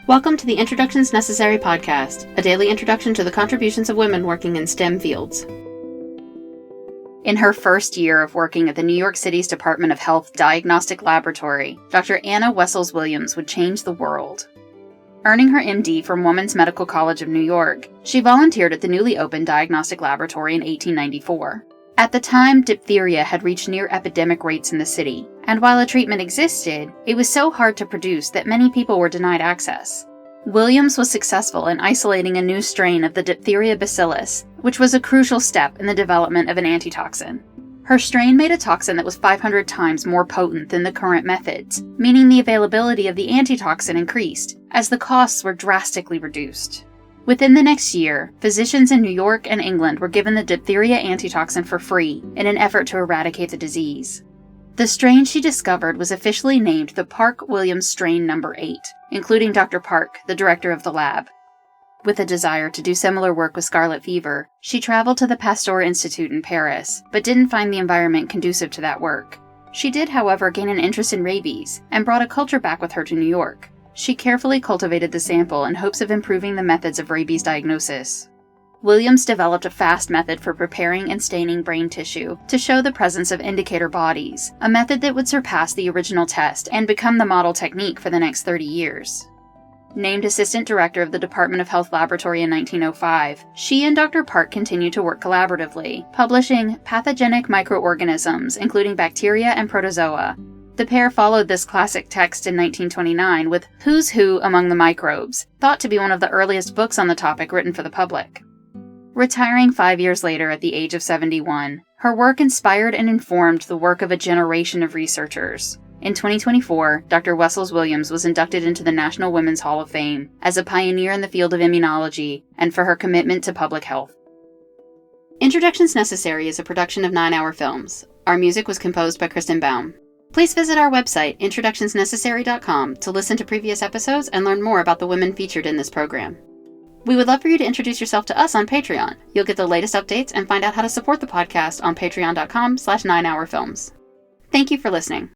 Welcome to the Introductions Necessary podcast, a daily introduction to the contributions of women working in STEM fields. In her first year of working at the New York City's Department of Health Diagnostic Laboratory, Dr. Anna Wessels-Williams would change the world. Earning her MD from Women's Medical College of New York, she volunteered at the newly opened diagnostic laboratory in 1894. At the time, diphtheria had reached near epidemic rates in the city, and while a treatment existed, it was so hard to produce that many people were denied access. Williams was successful in isolating a new strain of the diphtheria bacillus, which was a crucial step in the development of an antitoxin. Her strain made a toxin that was 500 times more potent than the current methods, meaning the availability of the antitoxin increased, as the costs were drastically reduced. Within the next year, physicians in New York and England were given the diphtheria antitoxin for free in an effort to eradicate the disease. The strain she discovered was officially named the Park-Williams strain number 8, including Dr. Park, the director of the lab. With a desire to do similar work with scarlet fever, she traveled to the Pasteur Institute in Paris, but didn't find the environment conducive to that work. She did, however, gain an interest in rabies, and brought a culture back with her to New York. She carefully cultivated the sample in hopes of improving the methods of rabies diagnosis. Williams developed a fast method for preparing and staining brain tissue to show the presence of indicator bodies, a method that would surpass the original test and become the model technique for the next 30 years. Named assistant director of the Department of Health Laboratory in 1905, she and Dr. Park continued to work collaboratively, publishing Pathogenic Microorganisms, including bacteria and protozoa. The pair followed this classic text in 1929 with Who's Who Among the Microbes, thought to be one of the earliest books on the topic written for the public. Retiring 5 years later at the age of 71, her work inspired and informed the work of a generation of researchers. In 2024, Dr. Wessels-Williams was inducted into the National Women's Hall of Fame as a pioneer in the field of immunology and for her commitment to public health. Introductions Necessary is a production of 9 Hour Films. Our music was composed by Kristen Baum. Please visit our website, introductionsnecessary.com, to listen to previous episodes and learn more about the women featured in this program. We would love for you to introduce yourself to us on Patreon. You'll get the latest updates and find out how to support the podcast on patreon.com/9hourfilms. Thank you for listening.